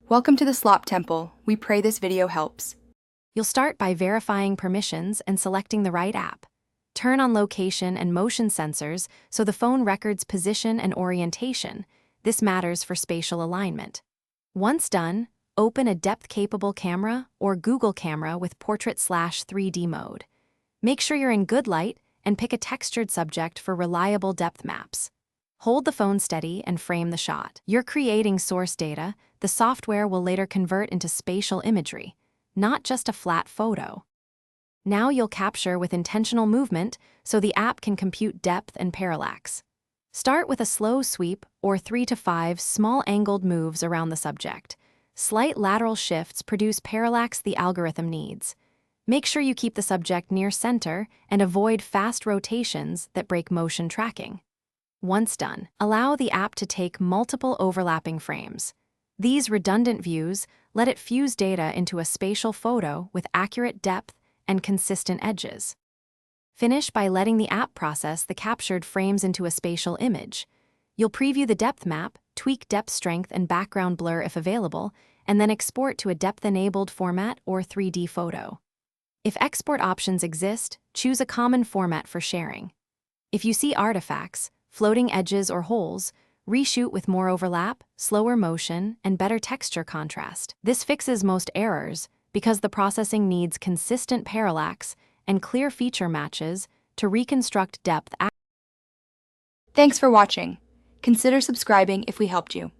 Welcome to the Slop Temple. We pray this video helps. You'll start by verifying permissions and selecting the right app. Turn on location and motion sensors so the phone records position and orientation. This matters for spatial alignment. Once done, open a depth-capable camera or Google camera with portrait/3D mode. Make sure you're in good light and pick a textured subject for reliable depth maps. Hold the phone steady and frame the shot. You're creating source data the software will later convert into spatial imagery, not just a flat photo. Now you'll capture with intentional movement so the app can compute depth and parallax. Start with a slow sweep or 3 to 5 small angled moves around the subject. Slight lateral shifts produce parallax the algorithm needs. Make sure you keep the subject near center and avoid fast rotations that break motion tracking. Once done, allow the app to take multiple overlapping frames. These redundant views let it fuse data into a spatial photo with accurate depth and consistent edges. Finish by letting the app process the captured frames into a spatial image. You'll preview the depth map, tweak depth strength and background blur if available, and then export to a depth-enabled format or 3D photo. If export options exist, choose a common format for sharing. If you see artifacts, floating edges or holes, reshoot with more overlap, slower motion, and better texture contrast. This fixes most errors because the processing needs consistent parallax and clear feature matches to reconstruct depth. Thanks for watching. Consider subscribing if we helped you.